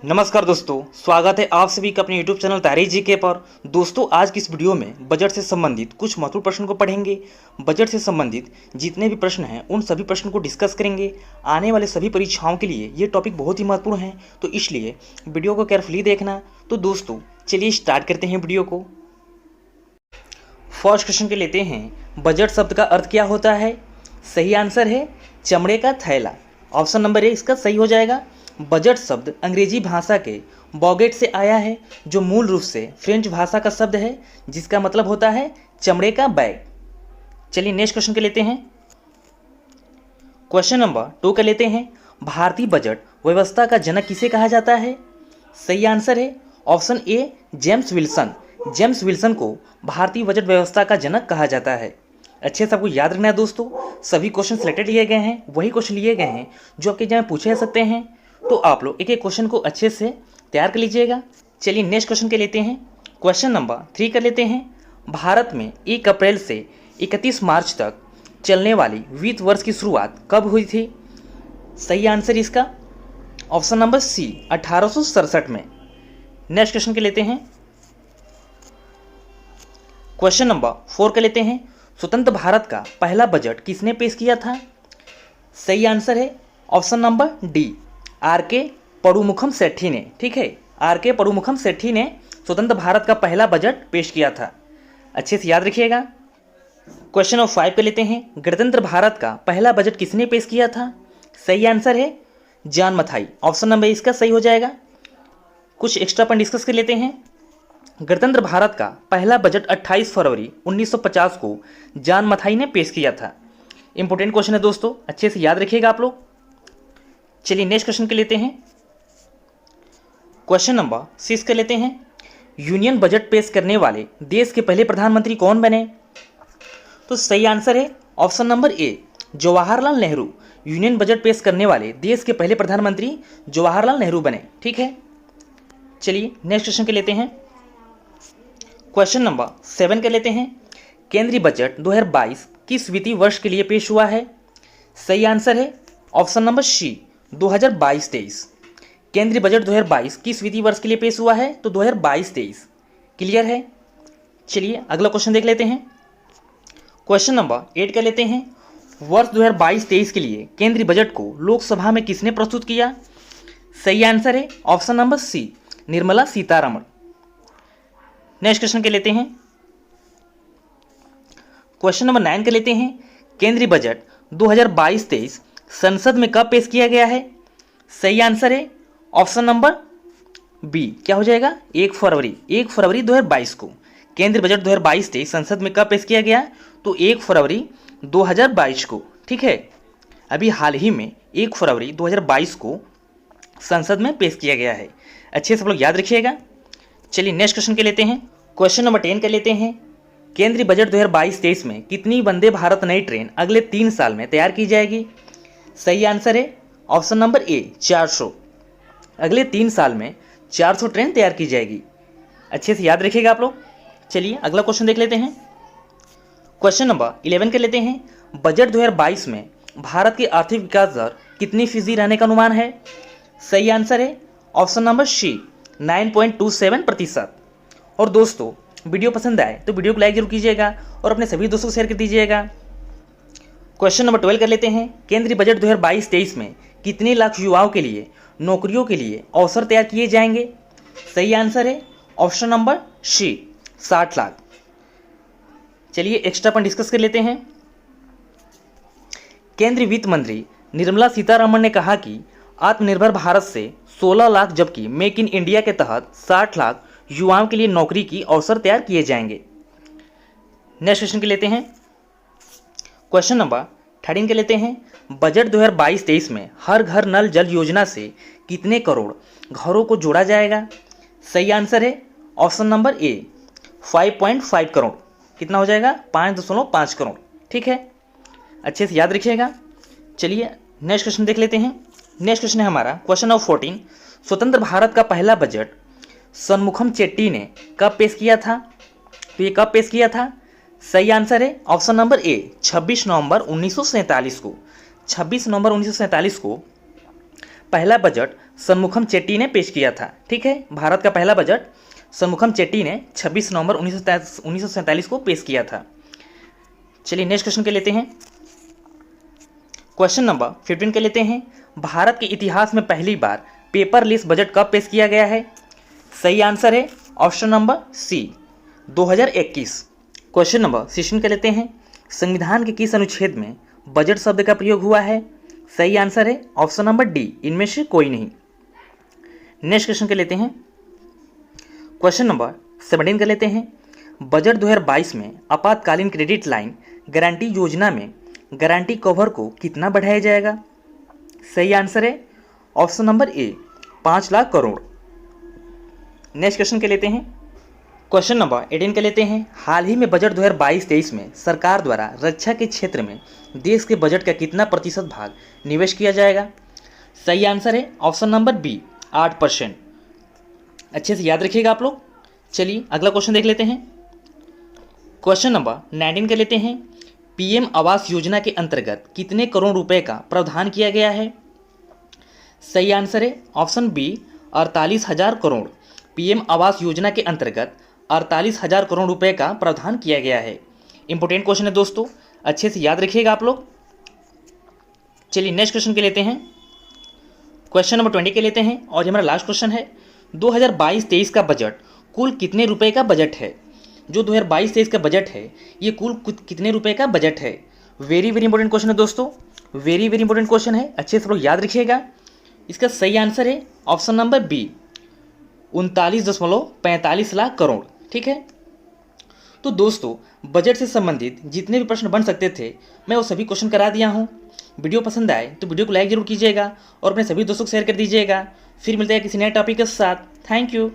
नमस्कार दोस्तों, स्वागत है आप सभी का अपने YouTube चैनल तैयारी जीके पर। दोस्तों, आज की इस वीडियो में बजट से संबंधित कुछ महत्वपूर्ण प्रश्न को पढ़ेंगे। बजट से संबंधित जितने भी प्रश्न हैं उन सभी प्रश्नों को डिस्कस करेंगे। आने वाले सभी परीक्षाओं के लिए ये टॉपिक बहुत ही महत्वपूर्ण है, तो इसलिए वीडियो को केयरफुली देखना। तो दोस्तों चलिए स्टार्ट करते हैं वीडियो को। फर्स्ट क्वेश्चन के लेते हैं, बजट शब्द का अर्थ क्या होता है? सही आंसर है चमड़े का थैला। ऑप्शन नंबर ए इसका सही हो जाएगा। बजट शब्द अंग्रेजी भाषा के बॉगेट से आया है, जो मूल रूप से फ्रेंच भाषा का शब्द है, जिसका मतलब होता है चमड़े का बैग। चलिए नेक्स्ट क्वेश्चन के लेते हैं। क्वेश्चन नंबर 2 का लेते हैं, भारतीय बजट व्यवस्था का जनक किसे कहा जाता है? सही आंसर है option A James Wilson. James Wilson को भारतीय बजट व्यवस्था का जनक कहा जाता है। अच्छे से आपको याद रखना है दोस्तों, सभी क्वेश्चन सिलेक्टेड लिए गए हैं, वही क्वेश्चन लिए गए हैं जो आपके एग्जाम में पूछे जा सकते हैं। तो आप लोग एक एक क्वेश्चन को अच्छे से तैयार कर लीजिएगा। चलिए नेक्स्ट क्वेश्चन के लेते हैं। क्वेश्चन नंबर 3 कर लेते हैं, भारत में 1 अप्रैल से 31 मार्च तक चलने वाली वित्त वर्ष की शुरुआत कब हुई थी? सही आंसर इसका ऑप्शन नंबर सी 1867 में। नेक्स्ट क्वेश्चन के लेते हैं। क्वेश्चन नंबर 4 के लेते हैं, स्वतंत्र भारत का पहला बजट किसने पेश किया था? सही आंसर है ऑप्शन नंबर डी आर.के. परुमुखम सेठी ने। ठीक है, आर.के. परुमुखम सेठी ने स्वतंत्र भारत का पहला बजट पेश किया था। अच्छे से याद रखिएगा। क्वेश्चन नंबर 5 पे लेते हैं, गणतंत्र भारत का पहला बजट किसने पेश किया था? सही आंसर है जॉन मथाई। ऑप्शन नंबर इसका सही हो जाएगा। कुछ एक्स्ट्रा पॉइंट डिस्कस कर लेते हैं। गणतंत्र भारत का पहला बजट 28 फरवरी 1950 को जॉन मथाई ने पेश किया था। इंपॉर्टेंट क्वेश्चन है दोस्तों, अच्छे से याद रखिएगा आप लोग। चलिए नेक्स्ट क्वेश्चन के लेते हैं। क्वेश्चन नंबर 6 के लेते हैं, यूनियन बजट पेश करने वाले देश के पहले प्रधानमंत्री कौन बने? तो सही आंसर है option number A Jawaharlal Nehru. Union budget पेश करने वाले देश के पहले प्रधानमंत्री जवाहरलाल नेहरू बने। ठीक है, चलिए नेक्स्ट क्वेश्चन के लेते हैं। क्वेश्चन नंबर 7 के लेते हैं, केंद्रीय बजट 2022 किस वित्तीय वर्ष के लिए पेश हुआ है? सही आंसर है ऑप्शन नंबर सी 2022-23। केंद्रीय बजट 2022 किस वित्तीय वर्ष के लिए पेश हुआ है? तो 2022-23। क्लियर है। चलिए अगला क्वेश्चन देख लेते हैं। क्वेश्चन नंबर 8 का लेते हैं, वर्ष 2022-23 के लिए केंद्रीय बजट को लोकसभा में किसने प्रस्तुत किया? सही आंसर है option number C Nirmala Sitharaman. Next question के लेते हैं। क्वेश्चन नंबर 9 के लेते हैं, केंद्रीय बजट 2022-23 संसद में कब पेश किया गया है? सही आंसर है ऑप्शन नंबर बी क्या हो जाएगा 1 फरवरी 2022 को। केंद्रीय बजट 2022-23 संसद में कब पेश किया गया? तो 1 फरवरी 2022 को। ठीक है, अभी हाल ही में 1 फरवरी 2022 को संसद में पेश किया गया है। अच्छे से आप लोग याद रखिएगा। चलिए नेक्स्ट क्वेश्चन के लेते हैं। क्वेश्चन नंबर 10 के लेते हैं, केंद्रीय बजट 2022-23 में कितनी वंदे भारत नई ट्रेन अगले 3 साल में तैयार की जाएगी? सही आंसर है ऑप्शन नंबर ए 400। अगले 3 साल में 400 ट्रेन तैयार की जाएगी। अच्छे से याद रखिएगा आप लोग। चलिए अगला क्वेश्चन देख लेते हैं। क्वेश्चन नंबर 11 के लेते हैं, बजट 2022 में भारत की आर्थिक विकास दर कितनी फीसदी रहने का अनुमान है? सही आंसर है ऑप्शन नंबर सी 9.27%। और दोस्तों वीडियो पसंद आए तो वीडियो को लाइक जरूर कीजिएगा और अपने सभी दोस्तों को शेयर कर दीजिएगा। क्वेश्चन नंबर 12 कर लेते हैं, केंद्रीय बजट 2022-23 में कितने लाख युवाओं के लिए नौकरियों के लिए अवसर तैयार किए जाएंगे? सही आंसर है ऑप्शन नंबर सी 60 लाख। चलिए एक्स्ट्रा पॉइंट डिस्कस कर लेते हैं। केंद्रीय वित्त मंत्री निर्मला सीतारमण ने कहा कि आत्मनिर्भर भारत से 16 लाख जबकि मेक इन इंडिया के तहत 60 लाख युवाओं के लिए नौकरी की अवसर तैयार किए जाएंगे। नेक्स्ट क्वेश्चन के लेते हैं। क्वेश्चन नंबर 13 के लेते हैं, बजट 2022-23 में हर घर नल जल योजना से कितने करोड़ घरों को जोड़ा जाएगा? सही आंसर है ऑप्शन नंबर ए 5.5 करोड़। कितना हो जाएगा 5.5 करोड़। ठीक है, अच्छे से याद रखिएगा। चलिए नेक्स्ट क्वेश्चन देख लेते हैं। नेक्स्ट क्वेश्चन है हमारा क्वेश्चन नंबर 14, स्वतंत्र भारत का पहला बजट षणमुखम चेट्टी ने कब पेश किया था? तो ये कब पेश किया था? सही आंसर है ऑप्शन नंबर ए 26 नवंबर 1947 को। 26 नवंबर 1947 को पहला बजट शनमुखम चेट्टी ने पेश किया था। ठीक है, भारत का पहला बजट शनमुखम चेट्टी ने 26 नवंबर 1947 को पेश किया था। चलिए नेक्स्ट क्वेश्चन के लेते हैं। क्वेश्चन नंबर 15 के लेते हैं। भारत के इतिहास में पहली बार पेपरलेस बजट कब पेश किया गया है? सही आंसर है option number C 2021। Question number 16 के लेते हैं। संविधान के किस अनुच्छेद में बजट शब्द का प्रयोग हुआ है? सही आंसर है ऑप्शन नंबर डी, इनमें से कोई नहीं। नेक्स्ट क्वेश्चन के लेते हैं। क्वेश्चन नंबर 17 के लेते हैं। बजट 2022 में आपातकालीन क्रेडिट लाइन गारंटी योजना में गारंटी कवर को कितना बढ़ाया जाएगा? सही आंसर है option number A 5 lakh crore. Next question के लेते हैं। क्वेश्चन नंबर 18 के लेते हैं। हाल ही में बजट 2022-23 में सरकार द्वारा रक्षा के क्षेत्र में देश के बजट का कितना प्रतिशत भाग निवेश किया जाएगा? सही आंसर है ऑप्शन नंबर बी 8%। अच्छे से याद रखिएगा आप लोग। चलिए अगला क्वेश्चन देख लेते हैं। क्वेश्चन नंबर 19 के लेते हैं। पीएम आवास योजना के अंतर्गत कितने करोड़ रुपए का प्रावधान किया गया है? सही आंसर है option B 48,000 crore. PM Awas Yojana के अंतर्गत 48,000 करोड़ रुपए का प्रावधान किया गया है। इंपॉर्टेंट क्वेश्चन है दोस्तों, अच्छे से याद रखिएगा आप लोग। चलिए नेक्स्ट क्वेश्चन के लेते हैं। क्वेश्चन नंबर 20 के लेते हैं और ये हमारा लास्ट क्वेश्चन है। 2022-23 का बजट कुल कितने रुपए का बजट है? जो 2022-23 का बजट है ये कुल कितने रुपए का बजट है? वेरी वेरी इंपॉर्टेंट क्वेश्चन है दोस्तों, वेरी वेरी इंपॉर्टेंट क्वेश्चन है, अच्छे से लोग याद रखिएगा। इसका सही आंसर है option number B 39.45 lakh crore. ठीक है, तो दोस्तों बजट से संबंधित जितने भी प्रश्न बन सकते थे मैं वो सभी क्वेश्चन करा दिया हूँ। वीडियो पसंद आए तो वीडियो को लाइक जरूर कीजिएगा और अपने सभी दोस्तों को शेयर कर दीजिएगा। फिर मिलते हैं किसी नए टॉपिक के साथ। Thank you.